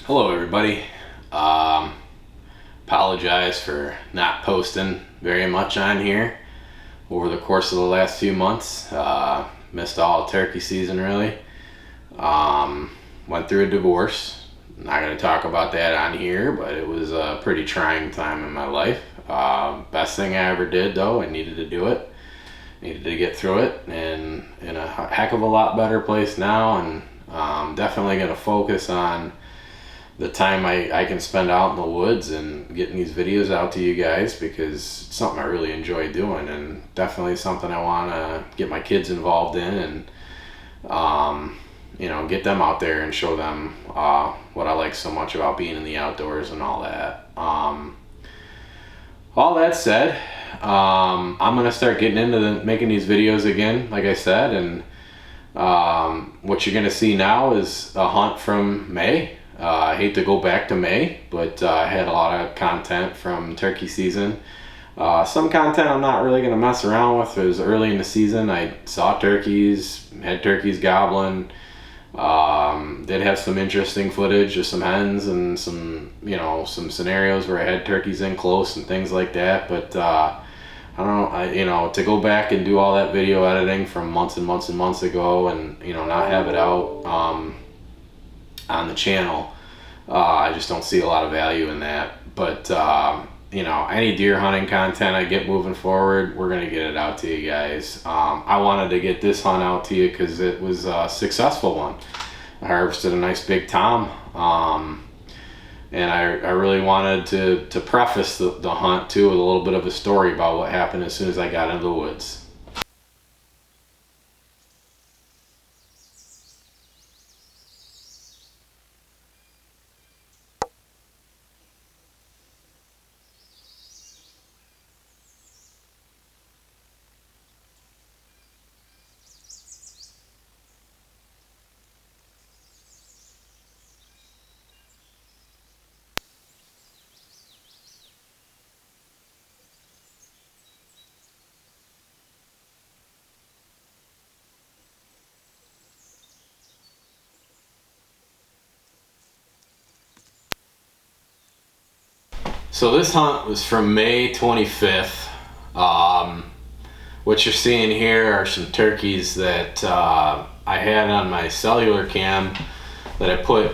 Hello everybody. Um, Apologize for not posting very much on here over the course of the last few months. Missed all of turkey season really. Went through a divorce. Not going to talk about that on here, but it was a pretty trying time in my life. Best thing I ever did though. I needed to do it. Needed to get through it, and in a heck of a lot better place now, and definitely going to focus on the time I can spend out in the woods and getting these videos out to you guys, because it's something I really enjoy doing, and definitely something I want to get my kids involved in, and get them out there and show them what I like so much about being in the outdoors and all that. All that said, I'm gonna start getting into making these videos again, like I said, and what you're gonna see now is a hunt from May. I hate to go back to May, but I had a lot of content from turkey season. Some content I'm not really going to mess around with. It was early in the season. I saw turkeys, had turkeys gobbling. Did have some interesting footage of some hens and some scenarios where I had turkeys in close and things like that. But I don't know, to go back and do all that video editing from months and months and months ago, and not have it out on the channel, I just don't see a lot of value in that. But any deer hunting content I get moving forward, we're gonna get it out to you guys. I wanted to get this hunt out to you because it was a successful one. I harvested a nice big tom, and I really wanted to preface the hunt too with a little bit of a story about what happened as soon as I got into the woods. So this hunt was from May 25th. What you're seeing here are some turkeys that I had on my cellular cam that I put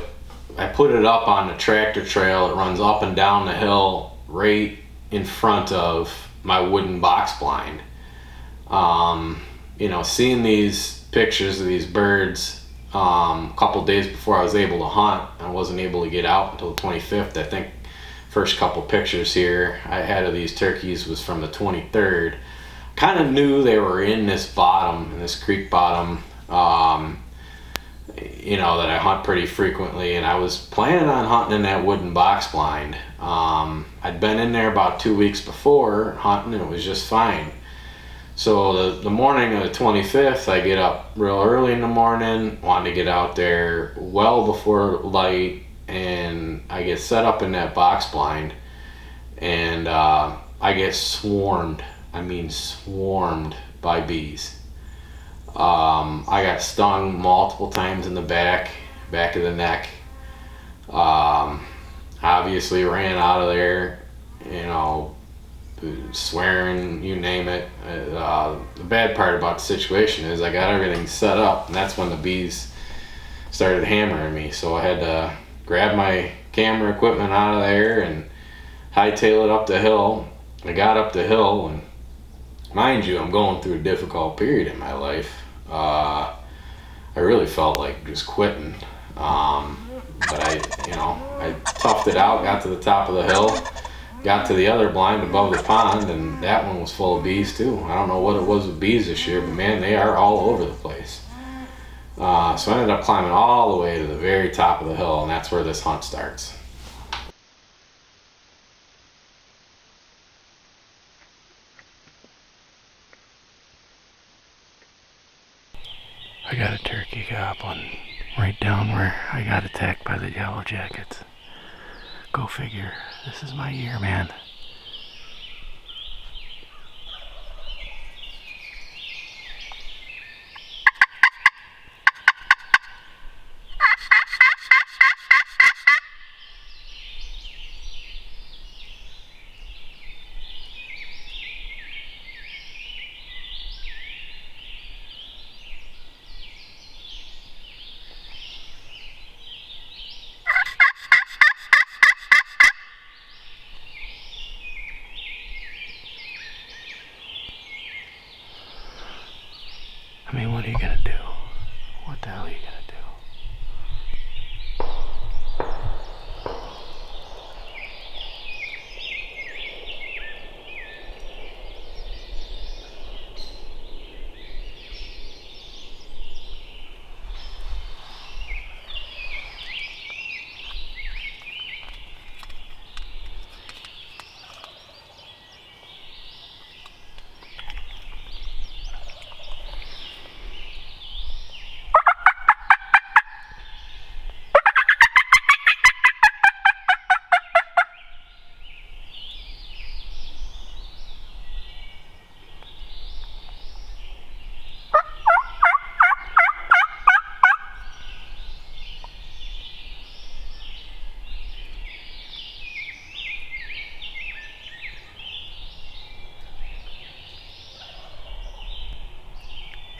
it up on the tractor trail. It runs up and down the hill right in front of my wooden box blind. Seeing these pictures of these birds a couple days before I was able to hunt, I wasn't able to get out until the 25th. I think first couple pictures here I had of these turkeys was from the 23rd. Kind of knew they were in this bottom, in this creek bottom, that I hunt pretty frequently, and I was planning on hunting in that wooden box blind. I'd been in there about 2 weeks before hunting, and it was just fine. So the morning of the 25th, I get up real early in the morning, wanted to get out there well before light, and I get set up in that box blind, and I get swarmed. I mean swarmed by bees. I got stung multiple times in the back of the neck. Obviously ran out of there, swearing, you name it. The bad part about the situation is I got everything set up, and that's when the bees started hammering me. So I had to grab my camera equipment out of there and hightail it up the hill. I got up the hill, and mind you, I'm going through a difficult period in my life. I really felt like just quitting. But I toughed it out, got to the top of the hill, got to the other blind above the pond, and that one was full of bees too. I don't know what it was with bees this year, but man, they are all over the place. So I ended up climbing all the way to the very top of the hill, and that's where this hunt starts. I got a turkey gobbling right down where I got attacked by the yellow jackets. Go figure. This is my year, man. What are you gonna do? What the hell are you gonna do?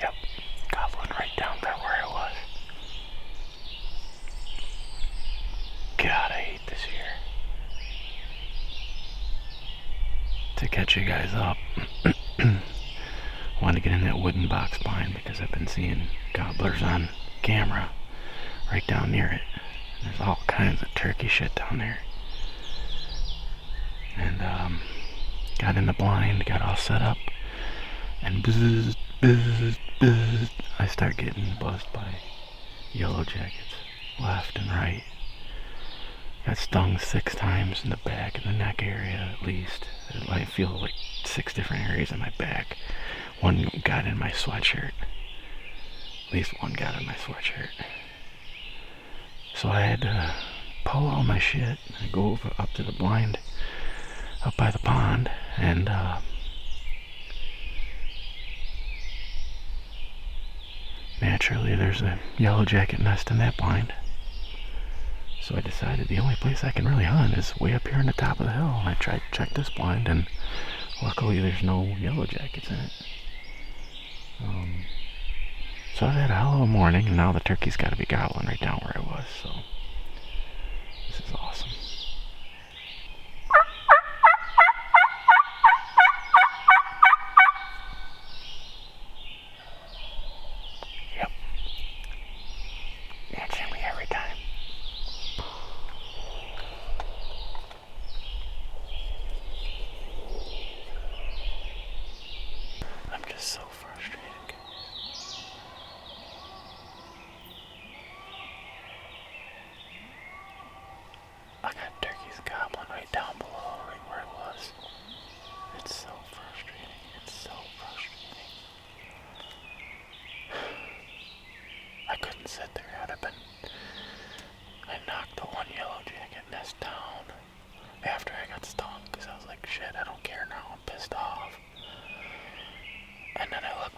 Yep, gobbling right down there where I was. God, I hate this year. To catch you guys up, wanted to get in that wooden box blind because I've been seeing gobblers on camera right down near it. And there's all kinds of turkey shit down there. And got in the blind, got all set up, and buzz, buzz, buzz, I start getting buzzed by yellow jackets left and right. Got stung 6 times in the back and the neck area at least. I feel like 6 different areas in my back. One got in my sweatshirt. At least one got in my sweatshirt. So I had to pull all my shit and go up to the blind up by the pond, and naturally there's a yellow jacket nest in that blind. So I decided the only place I can really hunt is way up here on the top of the hill. And I tried to check this blind, and luckily there's no yellow jackets in it. So I've had a hell of a morning, and now the turkey's got to be gobbling right down where I was. So this is awesome. Yep. Answering me every time. I'm just so frustrated, guys. I got turkeys gobbling right down below, right where it was. It's so frustrating. It's so frustrating. I couldn't sit there. I knocked the one yellow jacket nest down after I got stung because I was like, shit, I don't care now. I'm pissed off. And then I look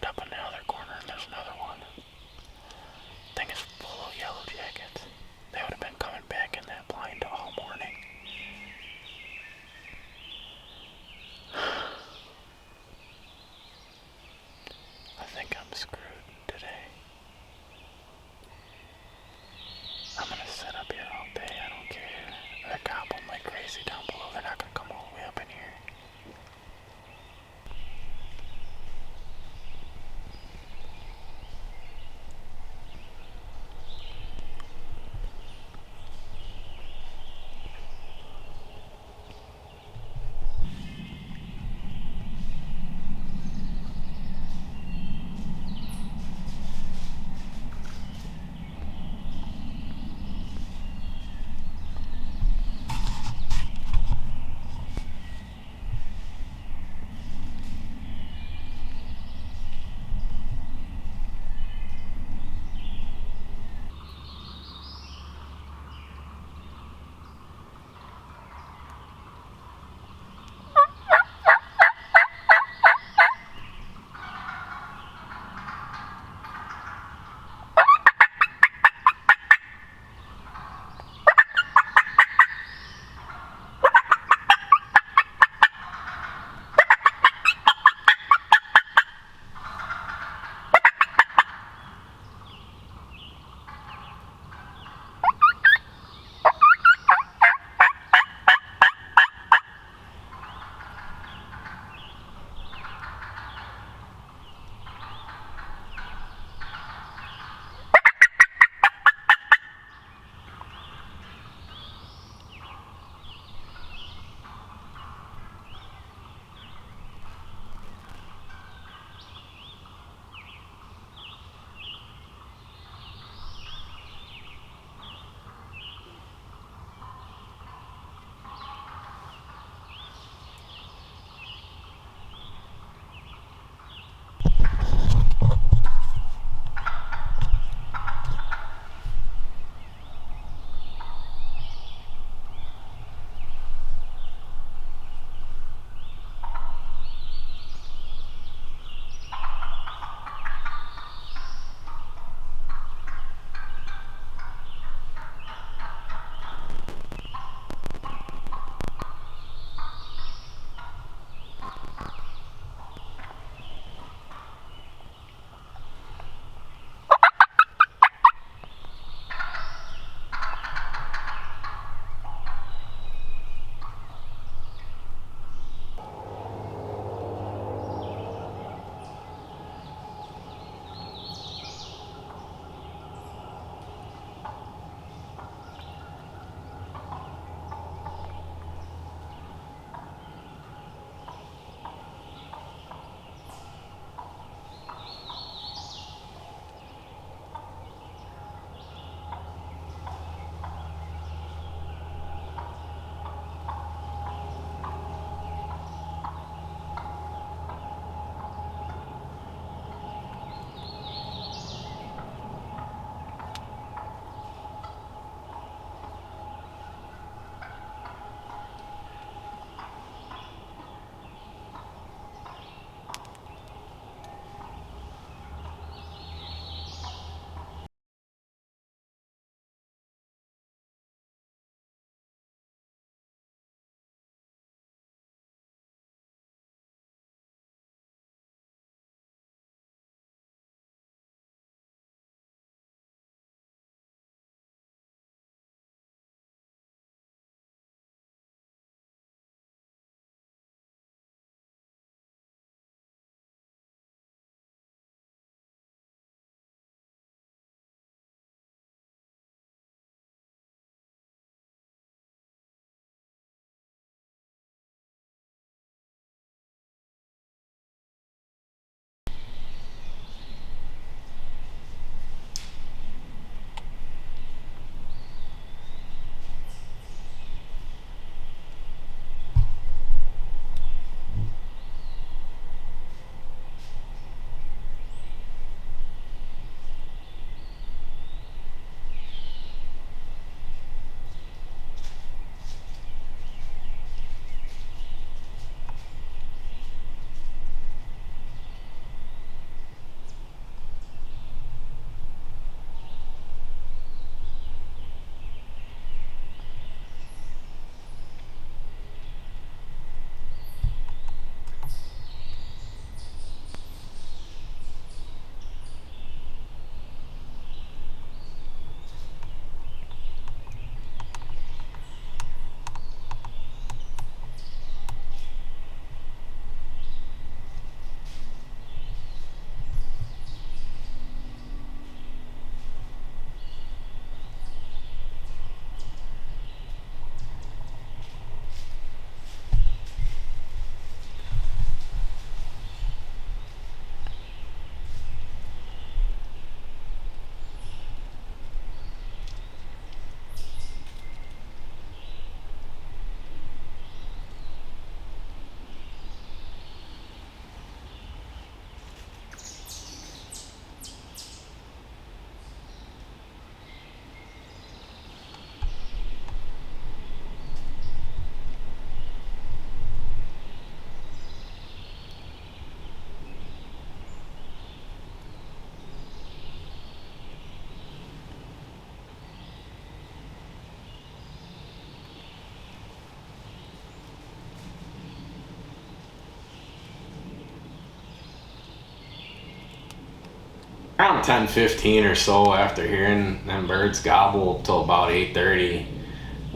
around 10:15 or so, after hearing them birds gobble till about 8:30,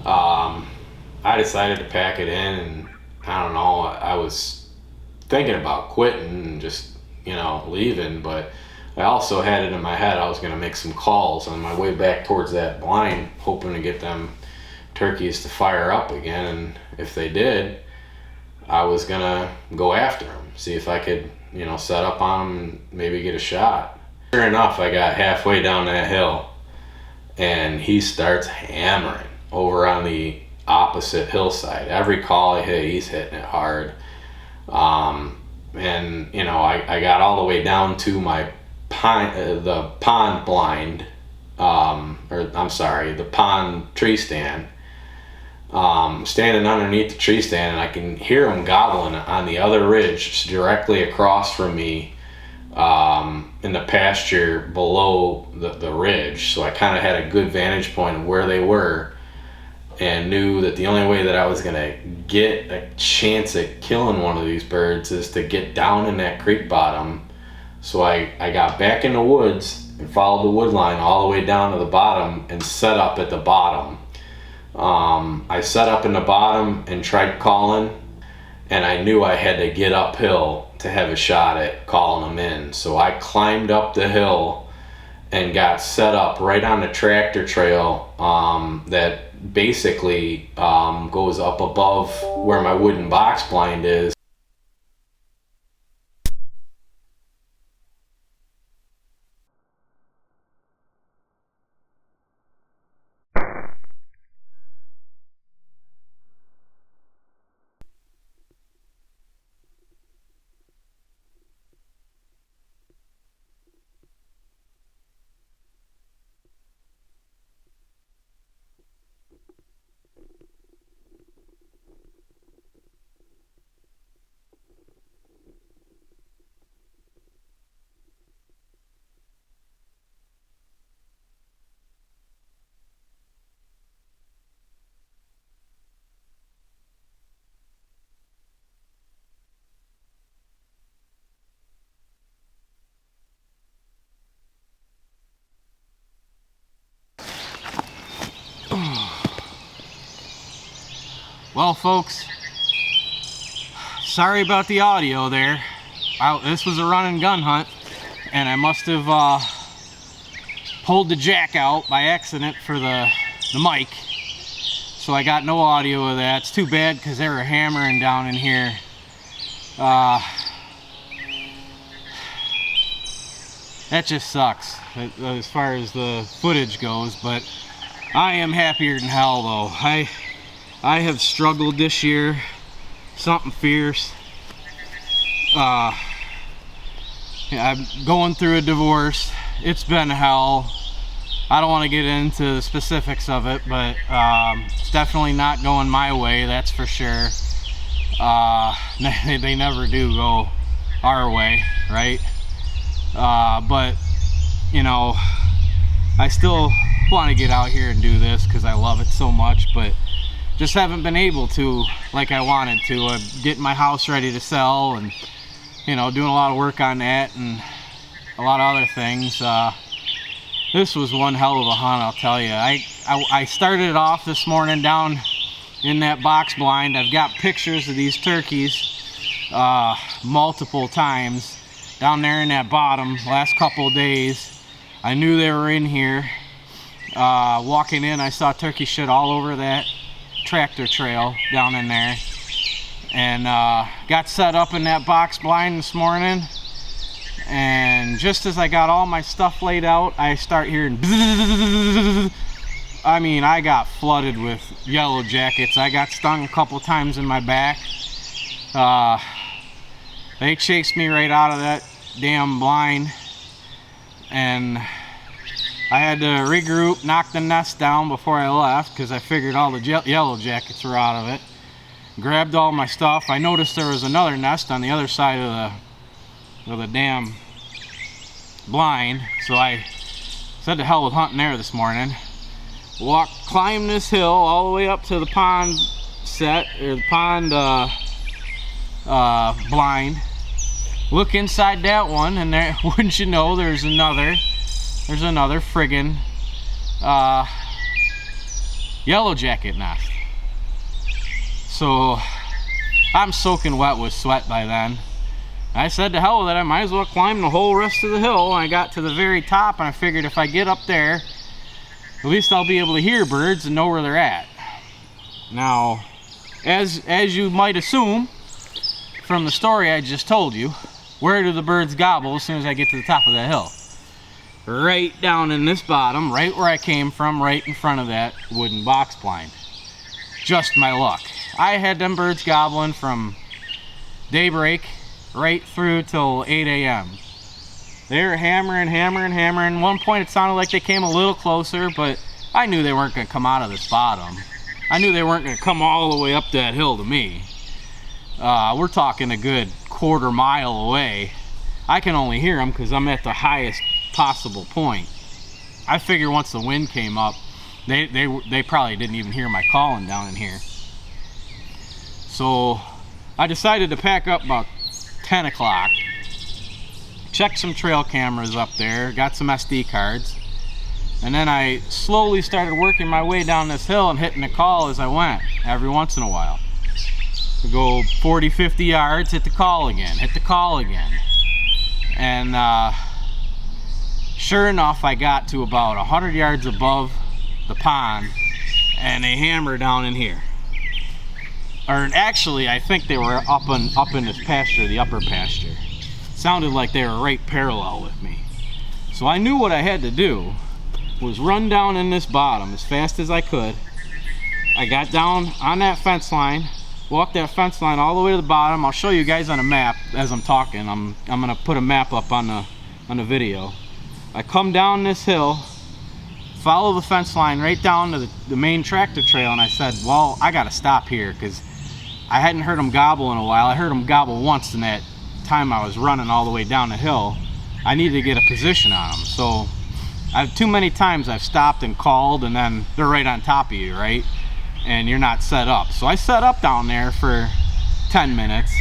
I decided to pack it in, and I don't know, I was thinking about quitting and just, leaving, but I also had it in my head I was going to make some calls on my way back towards that blind, hoping to get them turkeys to fire up again. And if they did, I was going to go after them, see if I could, set up on them and maybe get a shot. Sure enough, I got halfway down that hill and he starts hammering over on the opposite hillside. Every call I hit, he's hitting it hard. And I got all the way down to my the pond blind, the pond tree stand, standing underneath the tree stand, and I can hear him gobbling on the other ridge directly across from me, in the pasture below the ridge. So I kind of had a good vantage point of where they were, and knew that the only way that I was gonna get a chance at killing one of these birds is to get down in that creek bottom. So I got back in the woods and followed the wood line all the way down to the bottom and set up at the bottom. I set up in the bottom and tried calling, and I knew I had to get uphill to have a shot at calling them in. So I climbed up the hill and got set up right on the tractor trail, that basically goes up above where my wooden box blind is. Well, folks, sorry about the audio there. This was a run and gun hunt, and I must have pulled the jack out by accident for the mic, so I got no audio of that. It's too bad because they were hammering down in here. That just sucks as far as the footage goes, but I am happier than hell though. I have struggled this year, something fierce. I'm going through a divorce. It's been hell. I don't want to get into the specifics of it, but it's definitely not going my way, that's for sure. They never do go our way, right? But I still want to get out here and do this because I love it so much, but just haven't been able to like I wanted to. I'm getting my house ready to sell, and doing a lot of work on that and a lot of other things. This was one hell of a hunt, I'll tell you. I started it off this morning down in that box blind. I've got pictures of these turkeys multiple times down there in that bottom last couple of days. I knew they were in here. Walking in, I saw turkey shit all over that tractor trail down in there, and got set up in that box blind this morning, and just as I got all my stuff laid out, I start hearing bzzz. I mean, I got flooded with yellow jackets. I got stung a couple times in my back. They chased me right out of that damn blind, and I had to regroup, knock the nest down before I left because I figured all the yellow jackets were out of it. Grabbed all my stuff. I noticed there was another nest on the other side of the damn blind, so I said to hell with hunting there this morning. Climbed this hill all the way up to the pond set, or the pond blind, Look inside that one, and there, wouldn't you know, there's another friggin' yellow jacket nest. So I'm soaking wet with sweat by then. I said to hell with it, I might as well climb the whole rest of the hill. And I got to the very top, and I figured if I get up there, at least I'll be able to hear birds and know where they're at. Now, as you might assume from the story I just told you, where do the birds gobble as soon as I get to the top of that hill? Right down in this bottom, right where I came from, right in front of that wooden box blind. Just my luck. I had them birds gobbling from daybreak right through till 8 a.m. They were hammering. At one point it sounded like they came a little closer, but I knew they weren't going to come out of this bottom. I knew they weren't going to come all the way up that hill to me. We're talking a good quarter mile away. I can only hear them because I'm at the highest possible point. I figure once the wind came up, they probably didn't even hear my calling down in here. So I decided to pack up about 10 o'clock, check some trail cameras up there, got some SD cards, and then I slowly started working my way down this hill and hitting the call as I went, every once in a while. To go 40, 50 yards, hit the call again, and sure enough, I got to about 100 yards above the pond, and they hammered down in here. Or actually, I think they were up in this pasture, the upper pasture. Sounded like they were right parallel with me. So I knew what I had to do was run down in this bottom as fast as I could. I got down on that fence line, walked that fence line all the way to the bottom. I'll show you guys on a map as I'm talking. I'm gonna put a map up on the video. I come down this hill, follow the fence line right down to the main tractor trail, and I said, well, I gotta stop here because I hadn't heard them gobble in a while. I heard them gobble once in that time I was running all the way down the hill. I needed to get a position on them. So too many times I've stopped and called, and then they're right on top of you, right? And you're not set up. So I set up down there for 10 minutes,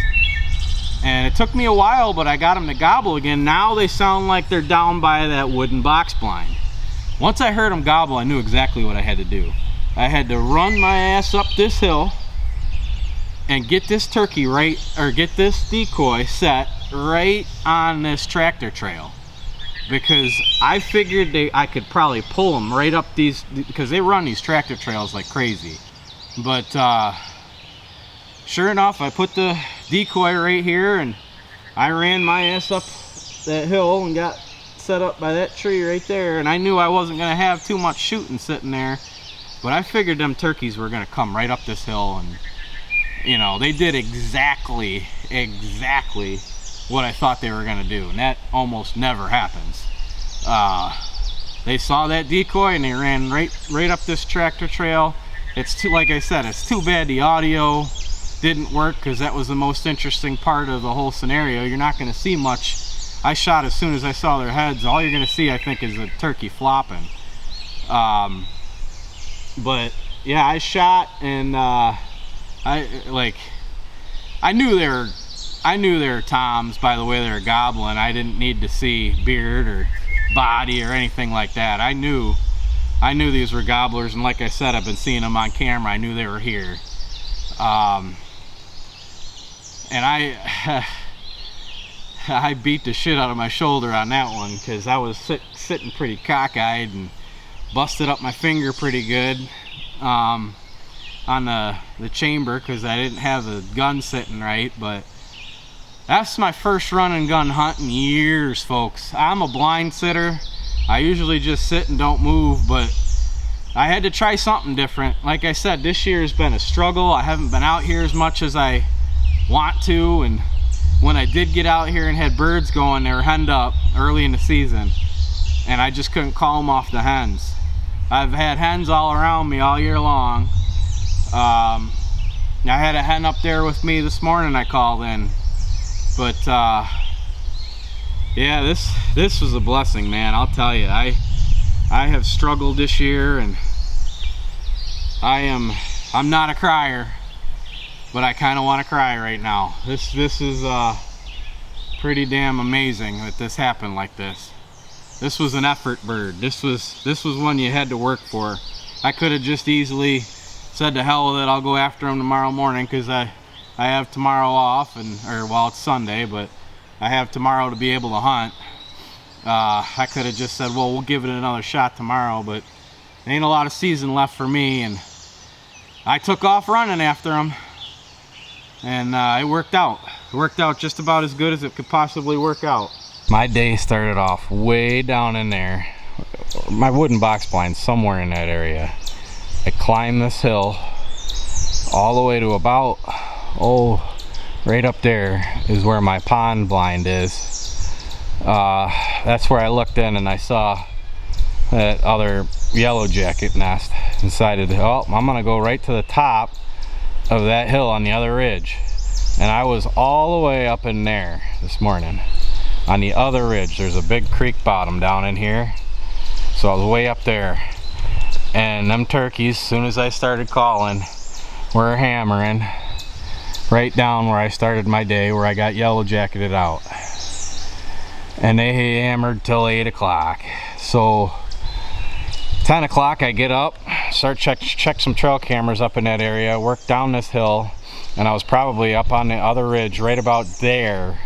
and it took me a while, but I got them to gobble again. Now they sound like they're down by that wooden box blind. Once I heard them gobble, I knew exactly what I had to do. I had to run my ass up this hill and get this turkey right, or get this decoy set right on this tractor trail, because I figured I could probably pull them right up these, because they run these tractor trails like crazy. But sure enough, I put the decoy right here, and I ran my ass up that hill and got set up by that tree right there. And I knew I wasn't going to have too much shooting sitting there, but I figured them turkeys were going to come right up this hill, and you know, they did exactly what I thought they were going to do, and that almost never happens. They saw that decoy and they ran right up this tractor trail. It's too, like I said, it's too bad the audio didn't work, because that was the most interesting part of the whole scenario. You're not going to see much. I shot as soon as I saw their heads. All you're going to see, I think, is a turkey flopping. But yeah, I shot, and I knew they were toms by the way they were gobbling. I didn't need to see beard or body or anything like that. I knew these were gobblers, and like I said, I've been seeing them on camera. I knew they were here. And I beat the shit out of my shoulder on that one, because I was sitting pretty cockeyed and busted up my finger pretty good on the chamber, because I didn't have the gun sitting right. But that's my first run and gun hunt in years, folks. I'm a blind sitter. I usually just sit and don't move, but I had to try something different. Like I said, this year has been a struggle. I haven't been out here as much as I want to, and when I did get out here and had birds going, they were henned up early in the season, and I just couldn't call them off the hens. I've had hens all around me all year long. I had a hen up there with me this morning I called in, but yeah, this was a blessing, man. I'll tell you, I have struggled this year, and I'm not a crier, but I kind of want to cry right now. This is pretty damn amazing that this happened like this. This was an effort bird. This was one you had to work for. I could have just easily said to hell with it, I'll go after him tomorrow morning, because I have tomorrow off, well, it's Sunday, but I have tomorrow to be able to hunt. I could have just said, well, we'll give it another shot tomorrow, but there ain't a lot of season left for me, and I took off running after him, and it worked out. It worked out just about as good as it could possibly work out. My day started off way down in there. My wooden box blind's somewhere in that area. I climbed this hill all the way to about, right up there is where my pond blind is. That's where I looked in and I saw that other yellow jacket nest, and decided, oh, I'm gonna go right to the top of that hill on the other ridge. And I was all the way up in there this morning on the other ridge. There's a big creek bottom down in here, so I was way up there, and them turkeys, as soon as I started calling, were hammering right down where I started my day, where I got yellow jacketed out, and they hammered till 8 o'clock. So 10 o'clock I get up, start check some trail cameras up in that area, work down this hill, and I was probably up on the other ridge right about there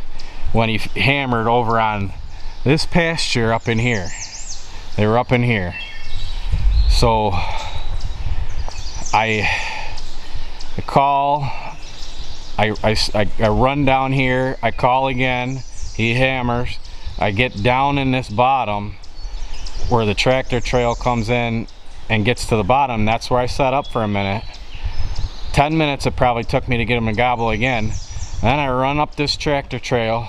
when he hammered over on this pasture up in here. They were up in here. So I call, I run down here, I call again, he hammers, I get down in this bottom where the tractor trail comes in and gets to the bottom. That's where I set up for a minute. 10 minutes it probably took me to get him to gobble again. Then I run up this tractor trail.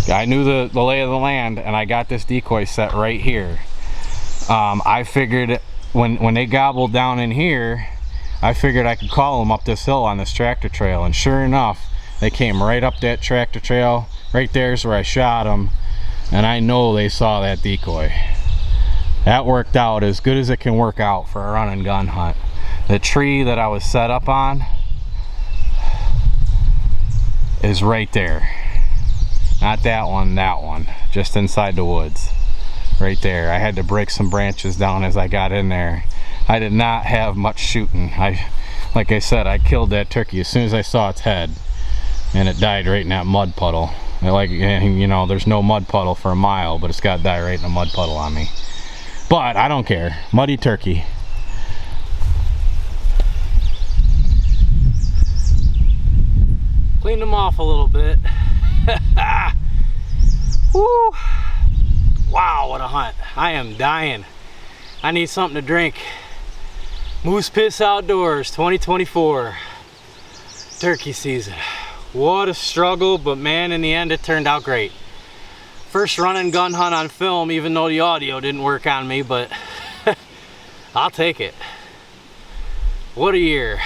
I knew the lay of the land, and I got this decoy set right here. I figured when they gobbled down in here, I figured I could call them up this hill on this tractor trail, and sure enough, they came right up that tractor trail. Right there's where I shot them, and I know they saw that decoy. That worked out as good as it can work out for a run and gun hunt. The tree that I was set up on is right there. Not that one, just inside the woods. Right there. I had to break some branches down as I got in there. I did not have much shooting. Like I said, I killed that turkey as soon as I saw its head, and it died right in that mud puddle. You know, there's no mud puddle for a mile, but it's got to die right in a mud puddle on me. But I don't care. Muddy turkey. Cleaned them off a little bit. Woo. Wow, what a hunt. I am dying. I need something to drink. Moose Piss Outdoors 2024. Turkey season. What a struggle, but man, in the end it turned out great. First run and gun hunt on film, even though the audio didn't work on me, but I'll take it. What a year.